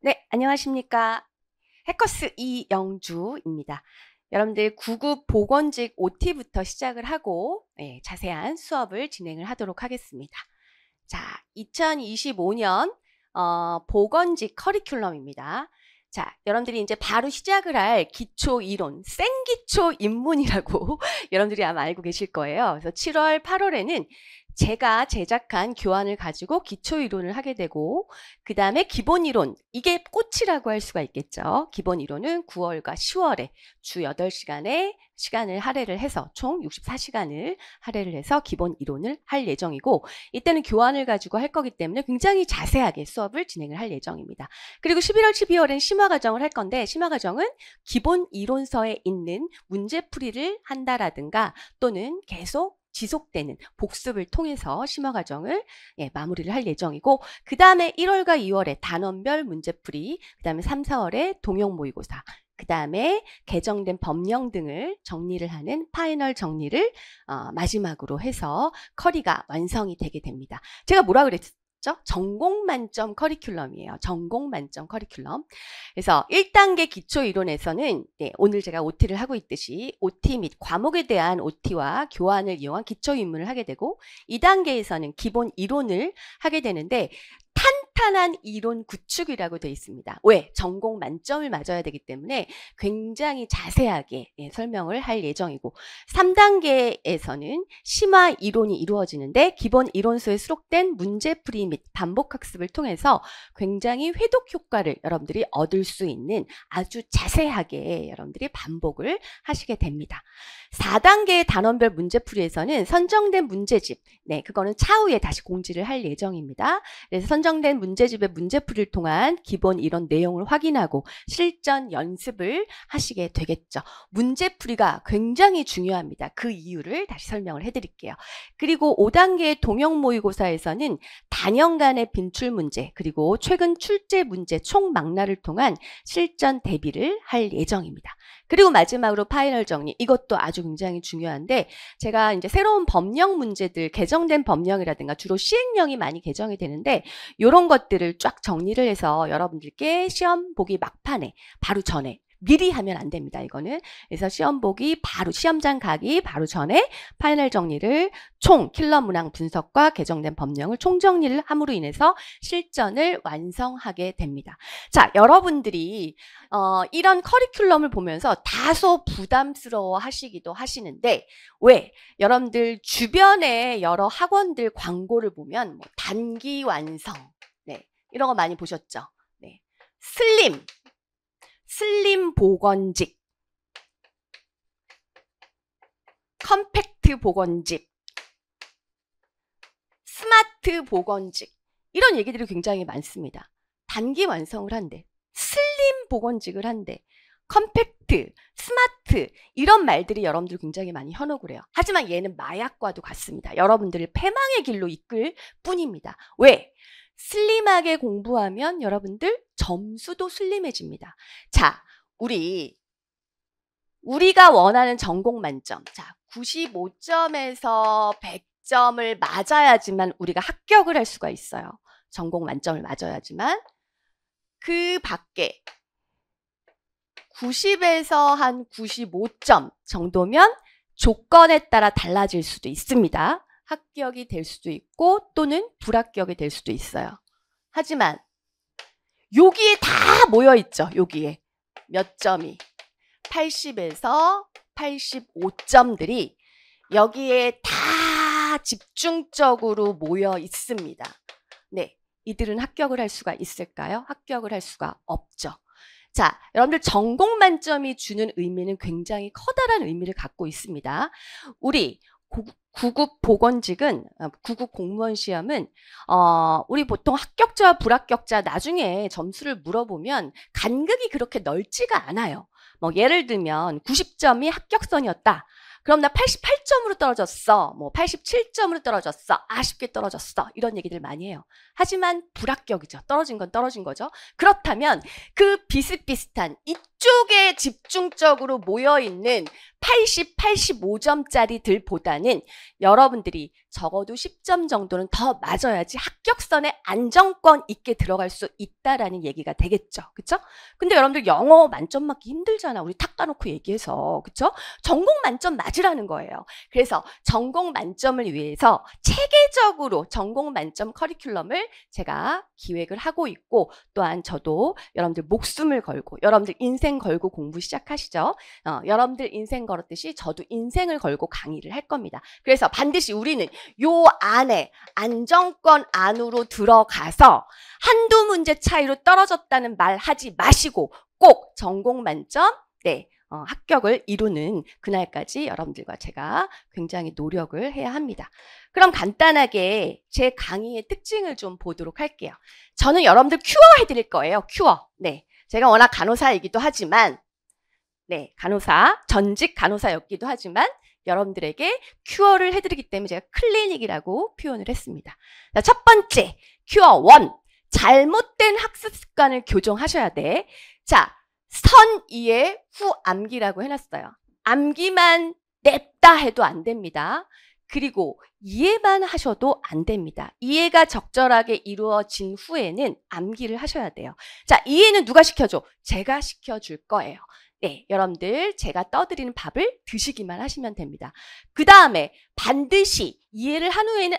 네, 안녕하십니까. 해커스 이영주입니다. 여러분들 9급 보건직 OT부터 시작을 하고 자세한 수업을 진행을 하도록 하겠습니다. 자, 2025년 보건직 커리큘럼입니다. 자, 여러분들이 이제 바로 시작을 할 기초 이론, 생기초 입문이라고 여러분들이 아마 알고 계실 거예요. 그래서 7월, 8월에는 제가 제작한 교환을 가지고 기초 이론을 하게 되고, 그 다음에 기본 이론, 이게 꽃이라고 할 수가 있겠죠. 기본 이론은 9월과 10월에 주 8시간의 시간을 할애를 해서 총 64시간을 할애를 해서 기본 이론을 할 예정이고, 이때는 교환을 가지고 할 거기 때문에 굉장히 자세하게 수업을 진행을 할 예정입니다. 그리고 11월, 12월엔 심화과정을 할 건데, 심화과정은 기본 이론서에 있는 문제풀이를 한다라든가 또는 계속 지속되는 복습을 통해서 심화과정을 마무리를 할 예정이고, 그 다음에 1월과 2월에 단원별 문제풀이, 그 다음에 3, 4월에 동형 모의고사, 그 다음에 개정된 법령 등을 정리를 하는 파이널 정리를 마지막으로 해서 커리가 완성이 되게 됩니다. 제가 뭐라 그랬죠? 전공 만점 커리큘럼이에요. 전공 만점 커리큘럼. 그래서 1단계 기초 이론에서는 오늘 제가 OT를 하고 있듯이 OT 및 과목에 대한 OT와 교환을 이용한 기초 입문을 하게 되고, 2단계에서는 기본 이론을 하게 되는데 탄탄한 이론 구축이라고 되어 있습니다. 왜? 전공 만점을 맞아야 되기 때문에 굉장히 자세하게 설명을 할 예정이고, 3단계에서는 심화 이론이 이루어지는데 기본 이론서에 수록된 문제풀이 및 반복학습을 통해서 굉장히 회독 효과를 여러분들이 얻을 수 있는 아주 자세하게 여러분들이 반복을 하시게 됩니다. 4단계 단원별 문제풀이에서는 선정된 문제집, 그거는 차후에 다시 공지를 할 예정입니다. 그래서 선정된 문제집의 문제풀이를 통한 기본 이론 내용을 확인하고 실전 연습을 하시게 되겠죠. 문제풀이가 굉장히 중요합니다. 그 이유를 다시 설명을 해드릴게요. 그리고 5단계 동형 모의고사에서는 단연간의 빈출 문제, 그리고 최근 출제 문제 총 망라를 통한 실전 대비를 할 예정입니다. 그리고 마지막으로 파이널 정리, 이것도 아주 굉장히 중요한데, 제가 이제 새로운 법령 문제들, 개정된 법령이라든가 주로 시행령이 많이 개정이 되는데, 이런 것들을 쫙 정리를 해서 여러분들께 시험 보기 막판에 바로 전에 미리 하면 안 됩니다. 이거는. 그래서 시험 보기 바로, 시험장 가기 바로 전에 파이널 정리를 총 킬러 문항 분석과 개정된 법령을 총정리를 함으로 인해서 실전을 완성하게 됩니다. 자, 여러분들이 이런 커리큘럼을 보면서 다소 부담스러워 하시기도 하시는데, 왜? 여러분들 주변에 여러 학원들 광고를 보면 뭐 단기 완성, 이런 거 많이 보셨죠? 슬림 보건직, 컴팩트 보건직, 스마트 보건직, 이런 얘기들이 굉장히 많습니다. 단기 완성을 한대, 슬림 보건직을 한대, 컴팩트, 스마트, 이런 말들이 여러분들 굉장히 많이 현혹을 해요. 하지만 얘는 마약과도 같습니다. 여러분들을 패망의 길로 이끌 뿐입니다. 왜? 슬림하게 공부하면 여러분들 점수도 슬림해집니다. 자, 우리가 원하는 전공 만점, 자, 95점에서 100점을 맞아야지만 우리가 합격을 할 수가 있어요. 전공 만점을 맞아야지만. 그 밖에 90에서 한 95점 정도면 조건에 따라 달라질 수도 있습니다. 합격이 될 수도 있고 또는 불합격이 될 수도 있어요. 하지만 여기에 다 모여있죠. 여기에 몇 점이 80에서 85점들이 여기에 다 집중적으로 모여 있습니다. 이들은 합격을 할 수가 있을까요? 합격을 할 수가 없죠. 자, 여러분들 전공 만점이 주는 의미는 굉장히 커다란 의미를 갖고 있습니다. 우리 9급 보건직은, 9급 공무원 시험은 우리 보통 합격자와 불합격자 나중에 점수를 물어보면 간극이 그렇게 넓지가 않아요. 뭐 예를 들면 90점이 합격선이었다. 그럼 나 88점으로 떨어졌어. 뭐 87점으로 떨어졌어. 아쉽게 떨어졌어. 이런 얘기들 많이 해요. 하지만 불합격이죠. 떨어진 건 떨어진 거죠. 그렇다면 그 비슷비슷한 이쪽에 집중적으로 모여있는 80, 85점짜리들보다는 여러분들이 적어도 10점 정도는 더 맞아야지 합격선에 안정권 있게 들어갈 수 있다라는 얘기가 되겠죠. 그쵸? 근데 여러분들 영어 만점 맞기 힘들잖아. 우리 탁 까놓고 얘기해서. 그쵸? 전공 만점 맞으라는 거예요. 그래서 전공 만점을 위해서 체계적으로 전공 만점 커리큘럼을 제가 기획을 하고 있고, 또한 저도 여러분들 목숨을 걸고, 여러분들 인생 걸고 공부 시작하시죠. 여러분들 인생 걸었듯이 저도 인생을 걸고 강의를 할 겁니다. 그래서 반드시 우리는 요 안에 안정권 안으로 들어가서 한두 문제 차이로 떨어졌다는 말 하지 마시고 꼭 전공 만점 합격을 이루는 그날까지 여러분들과 제가 굉장히 노력을 해야 합니다. 그럼 간단하게 제 강의의 특징을 좀 보도록 할게요. 저는 여러분들 큐어 해드릴 거예요. 큐어. 네, 제가 워낙 간호사이기도 하지만 간호사, 전직 간호사였기도 하지만 여러분들에게 큐어를 해드리기 때문에 제가 클리닉이라고 표현을 했습니다. 자, 첫 번째, 큐어 1. 잘못된 학습 습관을 교정하셔야 돼. 자, 선 이에 후 암기라고 해놨어요. 암기만 냅다 해도 안 됩니다. 그리고 이해만 하셔도 안 됩니다. 이해가 적절하게 이루어진 후에는 암기를 하셔야 돼요. 자, 이해는 누가 시켜줘? 제가 시켜줄 거예요. 네, 여러분들 제가 떠드리는 밥을 드시기만 하시면 됩니다. 그 다음에 반드시 이해를 한 후에는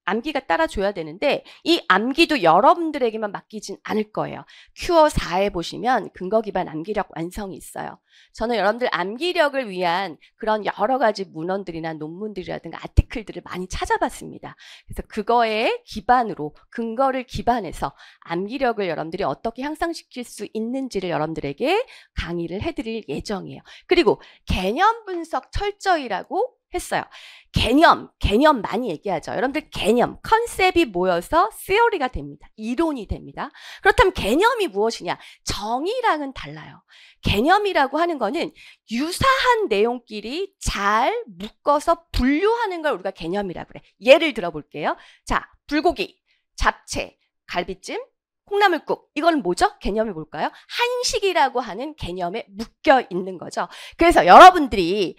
암기가 따라줘야 되는데 이 암기도 여러분들에게만 맡기진 않을 거예요. 큐어 4에 보시면 근거 기반 암기력 완성이 있어요. 저는 여러분들 암기력을 위한 그런 여러 가지 문헌들이나 논문들이라든가 아티클들을 많이 찾아봤습니다. 그래서 그거에 기반으로 근거를 기반해서 암기력을 여러분들이 어떻게 향상시킬 수 있는지를 여러분들에게 강의를 해드릴 예정이에요. 그리고 개념 분석 철저히라고 했어요. 개념 많이 얘기하죠. 여러분들 개념, 컨셉이 모여서 시어리가 됩니다. 이론이 됩니다. 그렇다면 개념이 무엇이냐? 정의랑은 달라요. 개념이라고 하는 거는 유사한 내용끼리 잘 묶어서 분류하는 걸 우리가 개념이라고 그래. 예를 들어 볼게요. 자, 불고기, 잡채, 갈비찜, 콩나물국, 이건 뭐죠? 개념이 뭘까요? 한식이라고 하는 개념에 묶여 있는 거죠. 그래서 여러분들이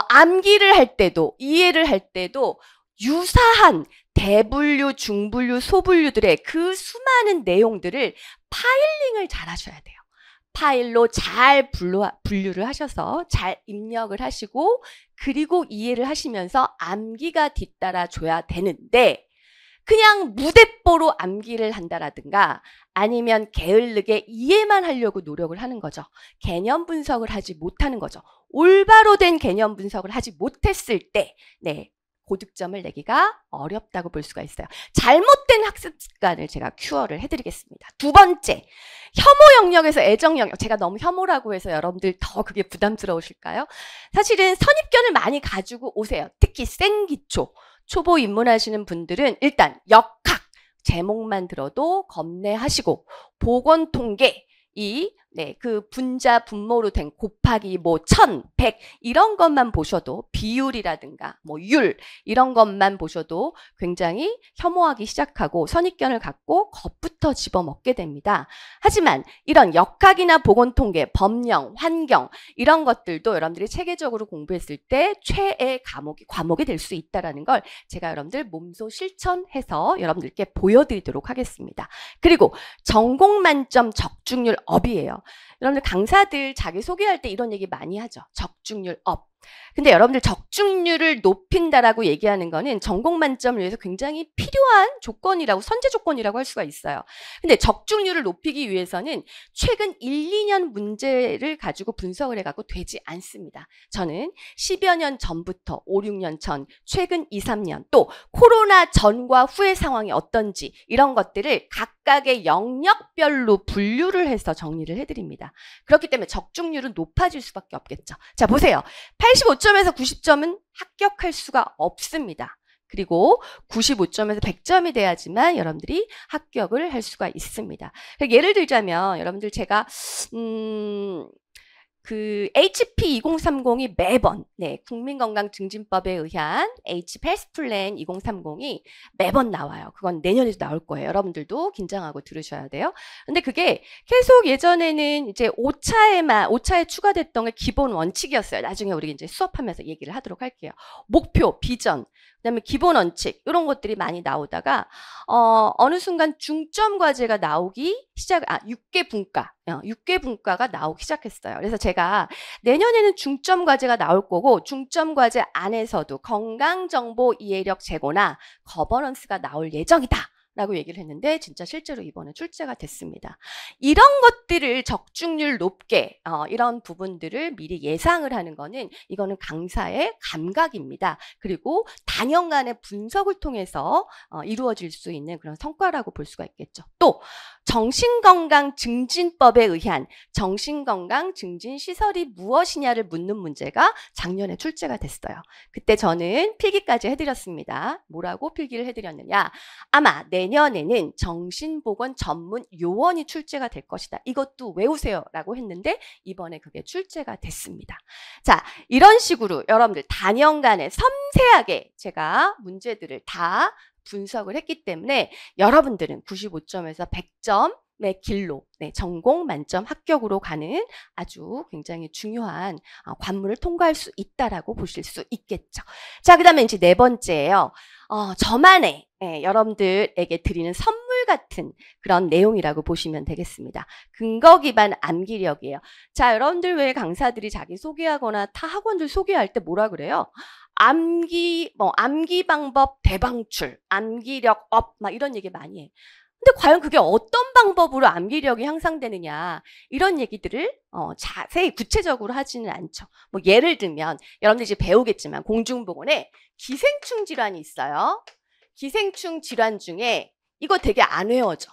암기를 할 때도 이해를 할 때도 유사한 대분류, 중분류, 소분류들의 그 수많은 내용들을 파일링을 잘 하셔야 돼요. 파일로 잘 분류를 하셔서 잘 입력을 하시고 그리고 이해를 하시면서 암기가 뒤따라줘야 되는데 그냥 무대뽀로 암기를 한다라든가 아니면 게을르게 이해만 하려고 노력을 하는 거죠. 개념 분석을 하지 못하는 거죠. 올바로 된 개념 분석을 하지 못했을 때 고득점을 내기가 어렵다고 볼 수가 있어요. 잘못된 학습 습관을 제가 큐어를 해드리겠습니다. 두 번째, 혐오 영역에서 애정 영역. 제가 너무 혐오라고 해서 여러분들 더 그게 부담스러우실까요? 사실은 선입견을 많이 가지고 오세요. 특히 생기초. 초보 입문하시는 분들은 일단 역학 제목만 들어도 겁내하시고 보건통계 그 분자 분모로 된 곱하기 1000, 100 이런 것만 보셔도 비율이라든가 율 이런 것만 보셔도 굉장히 혐오하기 시작하고 선입견을 갖고 겁부터 집어먹게 됩니다. 하지만 이런 역학이나 보건통계, 법령, 환경 이런 것들도 여러분들이 체계적으로 공부했을 때 최애 과목이 될 수 있다는 걸 제가 여러분들 몸소 실천해서 여러분들께 보여드리도록 하겠습니다. 그리고 전공 만점 적중률 업이에요. 여러분들 강사들 자기소개할 때 이런 얘기 많이 하죠. 적중률 업. 근데 여러분들 적중률을 높인다라고 얘기하는 거는 전공 만점을 위해서 굉장히 필요한 조건이라고 선제 조건이라고 할 수가 있어요. 근데 적중률을 높이기 위해서는 최근 1, 2년 문제를 가지고 분석을 해갖고 되지 않습니다. 저는 10여 년 전부터 5, 6년 전, 최근 2, 3년 또 코로나 전과 후의 상황이 어떤지 이런 것들을 각각의 영역별로 분류를 해서 정리를 해드립니다. 그렇기 때문에 적중률은 높아질 수밖에 없겠죠. 자, 보세요. 85점에서 90점은 합격할 수가 없습니다. 그리고 95점에서 100점이 돼야지만 여러분들이 합격을 할 수가 있습니다. 예를 들자면 여러분들 제가 그 HP 2030이 매번 국민건강증진법에 의한 H 헬스플랜 2030이 매번 나와요. 그건 내년에도 나올 거예요. 여러분들도 긴장하고 들으셔야 돼요. 근데 그게 계속 예전에는 이제 5차에 추가됐던 게 기본 원칙이었어요. 나중에 우리 이제 수업하면서 얘기를 하도록 할게요. 목표, 비전, 그다음에 기본 원칙 이런 것들이 많이 나오다가 어느 순간 중점 과제가 나오기 6개 분과가 나오기 시작했어요. 그래서 제가 내년에는 중점 과제가 나올 거고 중점 과제 안에서도 건강정보 이해력 제고나 거버넌스가 나올 예정이다. 라고 얘기를 했는데 진짜 실제로 이번에 출제가 됐습니다. 이런 것들을 적중률 높게 이런 부분들을 미리 예상을 하는 거는 이거는 강사의 감각입니다. 그리고 단연간의 분석을 통해서 이루어질 수 있는 그런 성과라고 볼 수가 있겠죠. 또 정신건강증진법에 의한 정신건강증진시설이 무엇이냐를 묻는 문제가 작년에 출제가 됐어요. 그때 저는 필기까지 해드렸습니다. 뭐라고 필기를 해드렸느냐. 아마 내년에는 정신보건 전문 요원이 출제가 될 것이다. 이것도 외우세요 라고 했는데 이번에 그게 출제가 됐습니다. 자, 이런 식으로 여러분들 단연간에 섬세하게 제가 문제들을 다 분석을 했기 때문에 여러분들은 95점에서 100점의 길로 전공 만점 합격으로 가는 아주 굉장히 중요한 관문을 통과할 수 있다라고 보실 수 있겠죠. 자, 그 다음에 이제 네 번째예요. 저만의 여러분들에게 드리는 선물 같은 그런 내용이라고 보시면 되겠습니다. 근거 기반 암기력이에요. 자, 여러분들 왜 강사들이 자기 소개하거나 타 학원들 소개할 때 뭐라 그래요? 암기 방법 대방출, 암기력 업, 막 이런 얘기 많이 해. 근데 과연 그게 어떤 방법으로 암기력이 향상되느냐 이런 얘기들을 자세히 구체적으로 하지는 않죠. 뭐 예를 들면 여러분들 이제 배우겠지만 공중보건에 기생충 질환이 있어요. 기생충 질환 중에 이거 되게 안 외워져.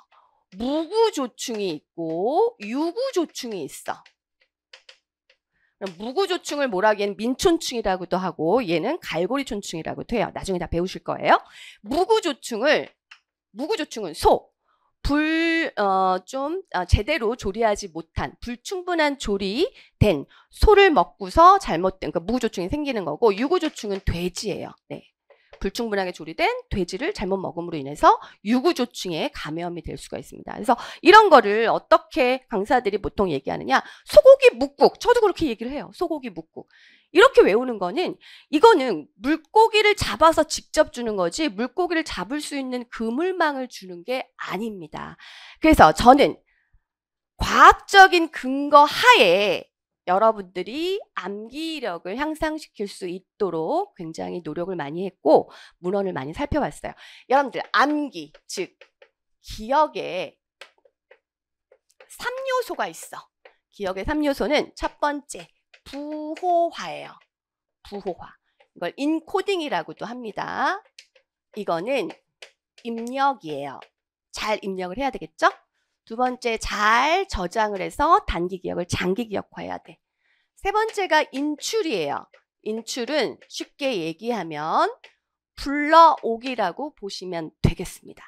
무구조충이 있고 유구조충이 있어. 무구조충을 뭐라 하기엔 민촌충이라고도 하고 얘는 갈고리촌충이라고도 해요. 나중에 다 배우실 거예요. 무구조충은 제대로 조리하지 못한 불충분한 조리된 소를 먹고서 잘못된 무구조충이 생기는 거고 유구조충은 돼지예요. 불충분하게 조리된 돼지를 잘못 먹음으로 인해서 유구조충에 감염이 될 수가 있습니다. 그래서 이런 거를 어떻게 강사들이 보통 얘기하느냐. 소고기 묵국. 저도 그렇게 얘기를 해요. 소고기 묵국. 이렇게 외우는 거는 이거는 물고기를 잡아서 직접 주는 거지 물고기를 잡을 수 있는 그물망을 주는 게 아닙니다. 그래서 저는 과학적인 근거 하에 여러분들이 암기력을 향상시킬 수 있도록 굉장히 노력을 많이 했고 문헌을 많이 살펴봤어요. 여러분들 암기, 즉 기억에 3요소가 있어. 기억의 3요소는 첫 번째 부호화예요. 부호화. 이걸 인코딩이라고도 합니다. 이거는 입력이에요. 잘 입력을 해야 되겠죠? 두 번째, 잘 저장을 해서 단기 기억을 장기 기억화해야 돼. 세 번째가 인출이에요. 인출은 쉽게 얘기하면 불러오기라고 보시면 되겠습니다.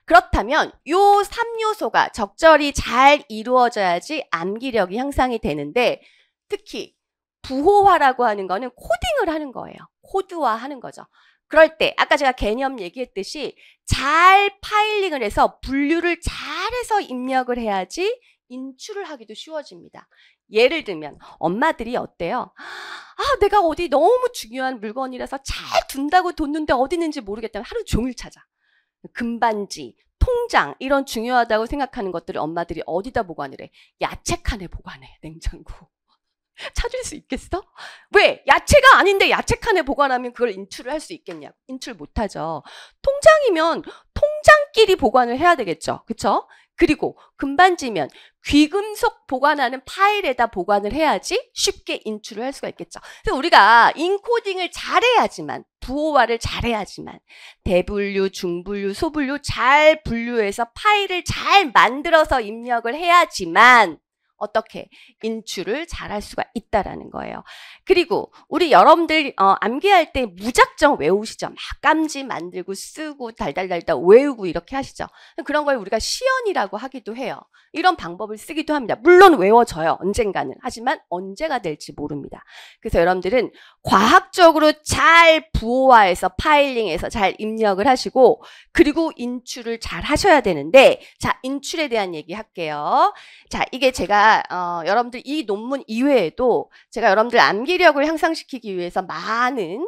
그렇다면 요 3요소가 적절히 잘 이루어져야지 암기력이 향상이 되는데 특히 부호화라고 하는 거는 코딩을 하는 거예요. 코드화하는 거죠. 그럴 때 아까 제가 개념 얘기했듯이 잘 파일링을 해서 분류를 잘해서 입력을 해야지 인출을 하기도 쉬워집니다. 예를 들면 엄마들이 어때요? 내가 어디 너무 중요한 물건이라서 잘 둔다고 뒀는데 어디 있는지 모르겠다면 하루 종일 찾아. 금반지, 통장 이런 중요하다고 생각하는 것들을 엄마들이 어디다 보관을 해? 야채칸에 보관해. 냉장고. 찾을 수 있겠어? 왜? 야채가 아닌데 야채칸에 보관하면 그걸 인출을 할 수 있겠냐고. 인출 못하죠. 통장이면 통장끼리 보관을 해야 되겠죠. 그쵸? 그리고 금반지면 귀금속 보관하는 파일에다 보관을 해야지 쉽게 인출을 할 수가 있겠죠. 그래서 우리가 인코딩을 잘해야지만 부호화를 잘해야지만 대분류, 중분류, 소분류 잘 분류해서 파일을 잘 만들어서 입력을 해야지만 어떻게 인출을 잘할 수가 있다라는 거예요. 그리고 우리 여러분들 암기할 때 무작정 외우시죠. 막 깜지 만들고 쓰고 달달달달 외우고 이렇게 하시죠. 그런 걸 우리가 시연이라고 하기도 해요. 이런 방법을 쓰기도 합니다. 물론 외워져요. 언젠가는. 하지만 언제가 될지 모릅니다. 그래서 여러분들은 과학적으로 잘 부호화해서 파일링해서 잘 입력을 하시고 그리고 인출을 잘 하셔야 되는데 자, 인출에 대한 얘기 할게요. 자, 이게 제가 여러분들 이 논문 이외에도 제가 여러분들 암기력을 향상시키기 위해서 많은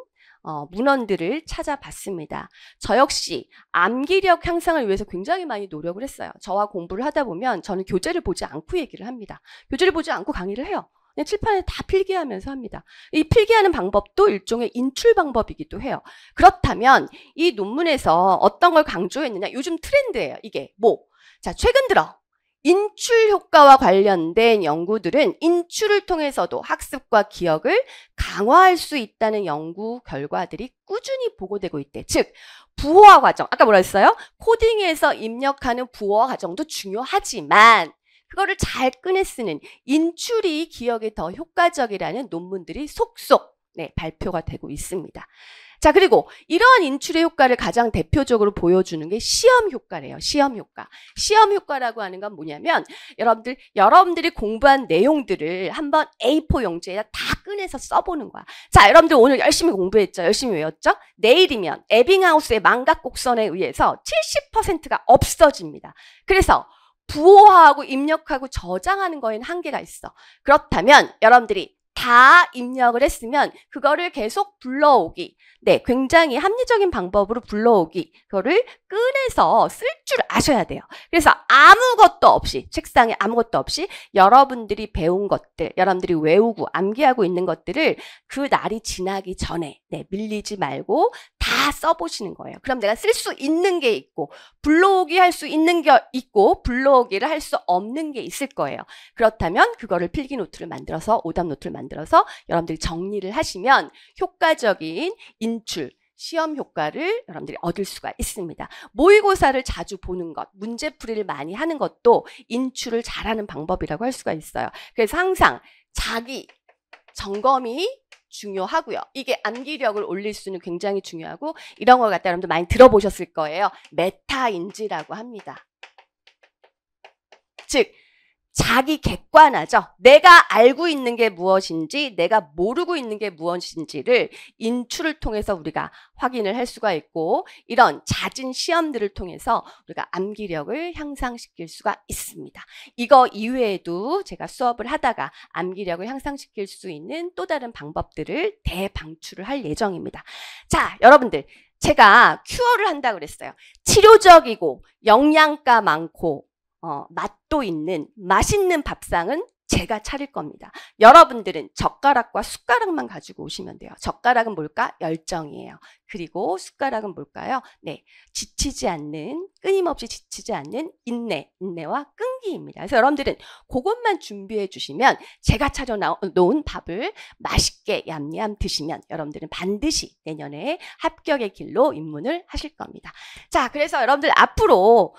문헌들을 찾아봤습니다. 저 역시 암기력 향상을 위해서 굉장히 많이 노력을 했어요. 저와 공부를 하다 보면 저는 교재를 보지 않고 얘기를 합니다. 교재를 보지 않고 강의를 해요. 그냥 칠판에 다 필기하면서 합니다. 이 필기하는 방법도 일종의 인출 방법이기도 해요. 그렇다면 이 논문에서 어떤 걸 강조했느냐? 요즘 트렌드예요. 이게 뭐? 자, 최근 들어 인출 효과와 관련된 연구들은 인출을 통해서도 학습과 기억을 강화할 수 있다는 연구 결과들이 꾸준히 보고되고 있대. 즉, 부호화 과정, 아까 뭐라 했어요? 코딩에서 입력하는 부호화 과정도 중요하지만 그거를 잘 꺼내 쓰는 인출이 기억에 더 효과적이라는 논문들이 속속 발표가 되고 있습니다. 자, 그리고 이러한 인출의 효과를 가장 대표적으로 보여주는 게 시험 효과래요. 시험 효과. 시험 효과라고 하는 건 뭐냐면 여러분들이 공부한 내용들을 한번 A4 용지에다 다 꺼내서 써보는 거야. 자, 여러분들 오늘 열심히 공부했죠? 열심히 외웠죠? 내일이면 에빙하우스의 망각 곡선에 의해서 70%가 없어집니다. 그래서 부호화하고 입력하고 저장하는 거에는 한계가 있어. 그렇다면 여러분들이 다 입력을 했으면 그거를 계속 불러오기. 네, 굉장히 합리적인 방법으로 불러오기. 그거를 꺼내서 쓸 줄 아셔야 돼요. 그래서 아무것도 없이, 책상에 아무것도 없이 여러분들이 배운 것들, 여러분들이 외우고 암기하고 있는 것들을 그 날이 지나기 전에 밀리지 말고 다 써보시는 거예요. 그럼 내가 쓸 수 있는 게 있고 불러오기 할 수 있는 게 있고 불러오기를 할 수 없는 게 있을 거예요. 그렇다면 그거를 필기 노트를 만들어서 오답 노트를 만들어서 여러분들이 정리를 하시면 효과적인 인출, 시험 효과를 여러분들이 얻을 수가 있습니다. 모의고사를 자주 보는 것, 문제풀이를 많이 하는 것도 인출을 잘하는 방법이라고 할 수가 있어요. 그래서 항상 자기 점검이 중요하고요. 이게 암기력을 올릴 수는 굉장히 중요하고 이런 걸 갖다 여러분들 많이 들어보셨을 거예요. 메타인지라고 합니다. 즉 자기 객관화죠. 내가 알고 있는 게 무엇인지 내가 모르고 있는 게 무엇인지를 인출을 통해서 우리가 확인을 할 수가 있고 이런 잦은 시험들을 통해서 우리가 암기력을 향상시킬 수가 있습니다. 이거 이외에도 제가 수업을 하다가 암기력을 향상시킬 수 있는 또 다른 방법들을 대방출을 할 예정입니다. 자, 여러분들 제가 큐어를 한다고 그랬어요. 치료적이고 영양가 많고 맛도 있는 맛있는 밥상은 제가 차릴 겁니다. 여러분들은 젓가락과 숟가락만 가지고 오시면 돼요. 젓가락은 뭘까? 열정이에요. 그리고 숟가락은 뭘까요? 네, 지치지 않는, 끊임없이 지치지 않는 인내와 끈기입니다. 그래서 여러분들은 그것만 준비해 주시면 제가 차려놓은 밥을 맛있게 얌얌 드시면 여러분들은 반드시 내년에 합격의 길로 입문을 하실 겁니다. 자, 그래서 여러분들 앞으로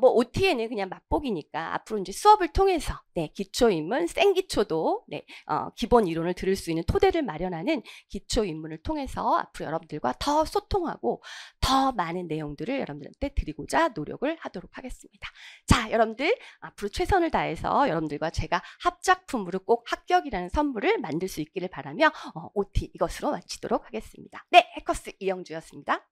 뭐 OT에는 그냥 맛보기니까 앞으로 이제 수업을 통해서 기초 입문, 생기초도 기본 이론을 들을 수 있는 토대를 마련하는 기초 입문을 통해서 앞으로 여러분들과 더 소통하고 더 많은 내용들을 여러분들한테 드리고자 노력을 하도록 하겠습니다. 자, 여러분들 앞으로 최선을 다해서 여러분들과 제가 합작품으로 꼭 합격이라는 선물을 만들 수 있기를 바라며 OT 이것으로 마치도록 하겠습니다. 네, 해커스 이영주였습니다.